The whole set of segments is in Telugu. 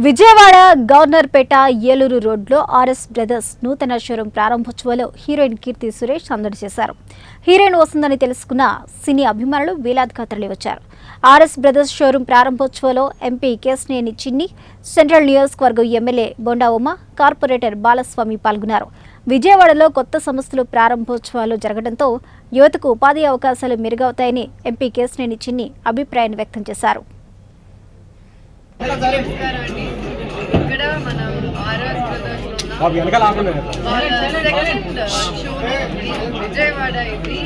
విజయవాడ గవర్నర్పేట ఏలూరు రోడ్లో ఆర్ఎస్ బ్రదర్స్ నూతన షోరూం ప్రారంభోత్సవంలో హీరోయిన్ కీర్తి సురేష్ సందడి చేశారు. హీరోయిన్ వస్తుందని తెలుసుకున్న సినీ అభిమానులు వేలాదిగా తరలివచ్చారు. ఆర్ఎస్ బ్రదర్స్ షోరూం ప్రారంభోత్సవంలో ఎంపీ కేశినేని చిన్ని, సెంట్రల్ నియోజకవర్గం ఎమ్మెల్యే బొండా ఉమ, కార్పొరేటర్ బాలస్వామి పాల్గొన్నారు. విజయవాడలో కొత్త సంస్థలు ప్రారంభోత్సవాలు జరగడంతో యువతకు ఉపాధి అవకాశాలు మెరుగవుతాయని ఎంపీ కేశినేని చిన్ని అభిప్రాయాన్ని వ్యక్తం చేశారు. ఇక్కడ మనం ఆర్ఎస్ బ్రదర్స్ విజయవాడ ఇది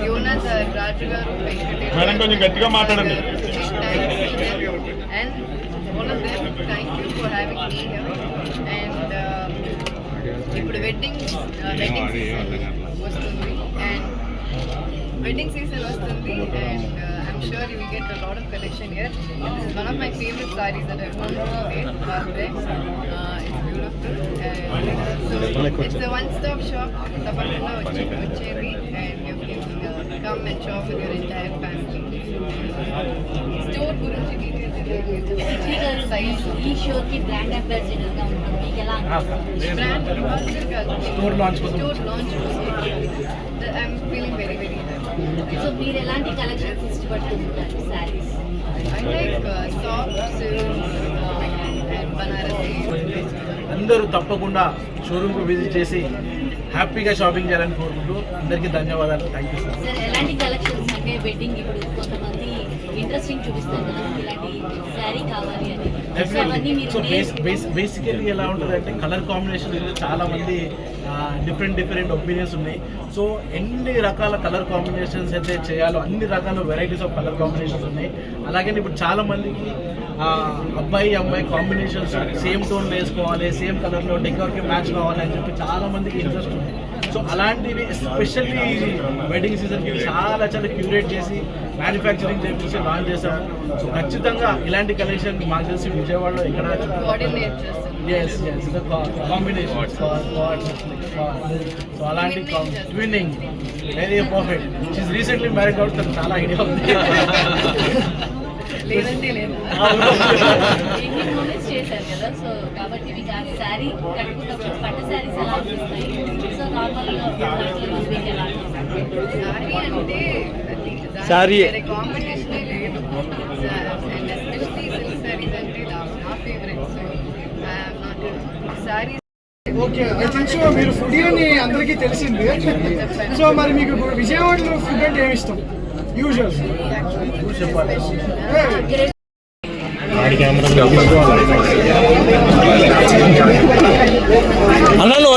యోనస్ రాజు గారు కొంచెం గట్టిగా మాట్లాడండి. and all of them, thank you for having me here. And ఇప్పుడు వెడ్డింగ్ వస్తుంది and wedding season వస్తుంది and I'm sure you will get a lot of collection here. This is one of my favorite sarees that I've worn today. It's beautiful and so it's a one-stop shop. Tapakunda వచ్చేవి and you can come and shop with your entire family. Store గురించి details size ఈ షోకి బ్రాండ్ అంబాసిడర్ గా ఉంటుంది. మీకు ఎలా అనిపిస్తుంది? బ్రాండ్ అంబాసిడర్ కాదు, store launch I'm feeling very happy. So మీరు ఎలాంటి కలెక్షన్స్ ఇష్టపడుతుంటారు? Sarees I like soft silk and Banarasi. అందరూ తప్పకుండా షోరూమ్కు విజిట్ చేసి హ్యాపీగా షాపింగ్ చేయాలని కోరుకుంటూ అందరికీ ధన్యవాదాలు. Thank you sir. సార్ ఎలాంటి కలెక్షన్స్ అంటే వెడ్డింగ్ ఇప్పుడు కొంతమంది ఇంట్రెస్టింగ్ చూపిస్తారు కదా, ఇలాంటి శారీ కావాలి అని. సో బేసికల్లీ ఎలా ఉంటుంది అంటే కలర్ కాంబినేషన్ చాలా మంది డిఫరెంట్ ఒపీనియన్స్ ఉన్నాయి. సో ఎన్ని రకాల కలర్ కాంబినేషన్స్ అయితే చేయాలో అన్ని రకాల వెరైటీస్ ఆఫ్ కలర్ కాంబినేషన్స్ ఉన్నాయి. అలాగే ఇప్పుడు చాలా మందికి అబ్బాయి అమ్మాయి కాంబినేషన్స్ సేమ్ టోన్ వేసుకోవాలి, సేమ్ కలర్లో డెకోర్కి మ్యాచ్ కావాలి అని చెప్పి చాలా మందికి ఇంట్రెస్ట్ ఉంది. సో అలాంటివి ఎస్పెషల్లీ వెడ్డింగ్ సీజన్కి చాలా క్యూరేట్ చేసి మ్యానుఫ్యాక్చరింగ్ చేసి లాంచ్ చేశాము. సో ఖచ్చితంగా ఇలాంటి కలెక్షన్ మాకు తెలిసి విజయవాడలో ఇక్కడ కాంబినేషన్ సో అలాంటి twinning very perfect. She is recently married out, తనకు చాలా ఐడియా ఉంది. చేశారు కదా, సో కాబట్టి మీకు ఆ శారీ కట్టుకున్నప్పుడు పట్టు శారీస్ ఎలా అనిపిస్తాయి? సో నార్మల్గా సారీ అంటే కాంబినేషన్ లేదు. అండ్ ఎస్పెషల్లీ సిల్క్ సారీస్ అంటే నా favourite. So saris okay, I think so మీరు ఫుడ్ అని అందరికీ తెలిసింది. సో మరి మీకు విజయవాడలో ఫుడ్ అంటే ఏమి ఇష్టం? యూజువల్ అన్నలు